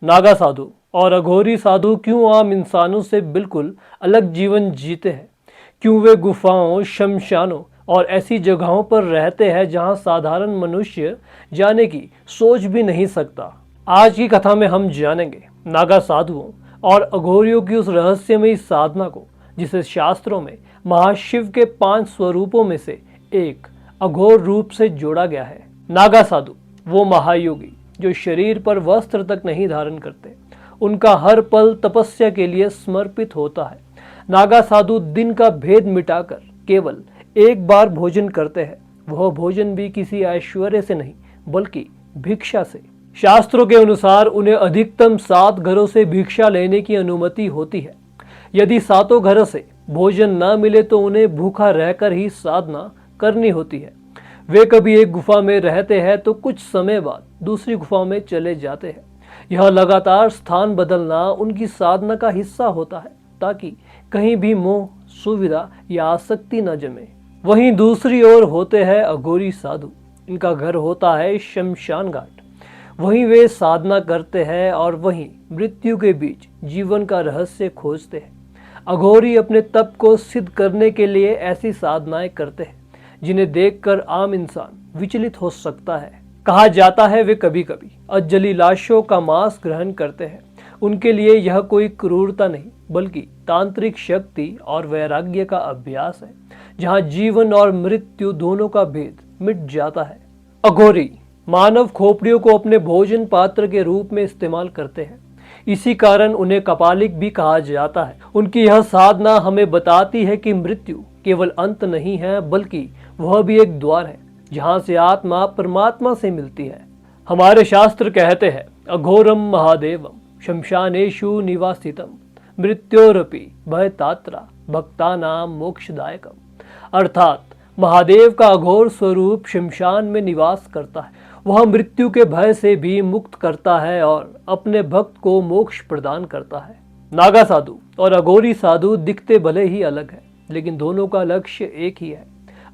नागा साधु और अघोरी साधु क्यों आम इंसानों से बिल्कुल अलग जीवन जीते हैं? क्यों वे गुफाओं, शमशानों और ऐसी जगहों पर रहते हैं जहां साधारण मनुष्य जाने की सोच भी नहीं सकता? आज की कथा में हम जानेंगे नागा साधुओं और अघोरियों की उस रहस्यमयी साधना को जिसे शास्त्रों में महाशिव के 5 स्वरूपों में से एक अघोर रूप से जोड़ा गया है। नागा साधु वो महायोगी जो शरीर पर वस्त्र तक नहीं धारण करते, उनका हर पल तपस्या के लिए समर्पित होता है। नागा साधु दिन का भेद मिटाकर केवल एक बार भोजन करते हैं, वह भोजन भी किसी ऐश्वर्य से नहीं बल्कि भिक्षा से। शास्त्रों के अनुसार उन्हें अधिकतम 7 घरों से भिक्षा लेने की अनुमति होती है। यदि 7 घरों से भोजन न मिले तो उन्हें भूखा रहकर ही साधना करनी होती है। वे कभी एक गुफा में रहते हैं तो कुछ समय बाद दूसरी गुफा में चले जाते हैं। यह लगातार स्थान बदलना उनकी साधना का हिस्सा होता है ताकि कहीं भी मोह, सुविधा या आसक्ति न जमे। वहीं दूसरी ओर होते हैं अघोरी साधु। इनका घर होता है शमशान घाट। वहीं वे साधना करते हैं और वहीं मृत्यु के बीच जीवन का रहस्य खोजते हैं। अघोरी अपने तप को सिद्ध करने के लिए ऐसी साधनाएं करते हैं जिन्हें देखकर आम इंसान विचलित हो सकता है। कहा जाता है वे कभी कभी अजली लाशों का मांस ग्रहण करते हैं। उनके लिए यह कोई क्रूरता नहीं बल्कि तांत्रिक शक्ति और वैराग्य का अभ्यास है, जहां जीवन और मृत्यु दोनों का भेद मिट जाता है। अघोरी मानव खोपड़ियों को अपने भोजन पात्र के रूप में इस्तेमाल करते हैं। इसी कारण उन्हें कपालिक भी कहा जाता है। उनकी यह साधना हमें बताती है कि मृत्यु केवल अंत नहीं है बल्कि वह भी एक द्वार है जहां से आत्मा परमात्मा से मिलती है। हमारे शास्त्र कहते हैं अघोरम महादेवम शमशानेषु निवासितम मृत्योरपि भयतात्रा भक्तानाम मोक्षदायकम। अर्थात महादेव का अघोर स्वरूप शमशान में निवास करता है। वह मृत्यु के भय से भी मुक्त करता है और अपने भक्त को मोक्ष प्रदान करता है। नागा साधु और अघोरी साधु दिखते भले ही अलग है लेकिन दोनों का लक्ष्य एक ही है,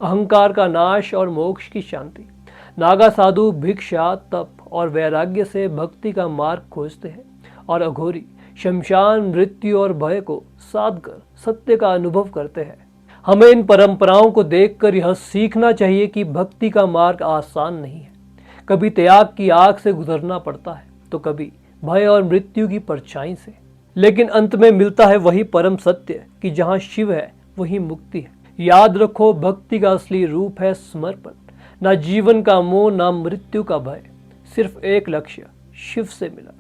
अहंकार का नाश और मोक्ष की शांति। नागा साधु भिक्षा, तप और वैराग्य से भक्ति का मार्ग खोजते हैं और अघोरी शमशान, मृत्यु और भय को साध कर सत्य का अनुभव करते हैं। हमें इन परंपराओं को देखकर यह सीखना चाहिए कि भक्ति का मार्ग आसान नहीं है। कभी त्याग की आग से गुजरना पड़ता है तो कभी भय और मृत्यु की परछाई से, लेकिन अंत में मिलता है वही परम सत्य कि जहां शिव है वही मुक्ति है। याद रखो, भक्ति का असली रूप है समर्पण। ना जीवन का मोह, ना मृत्यु का भय, सिर्फ एक लक्ष्य, शिव से मिला।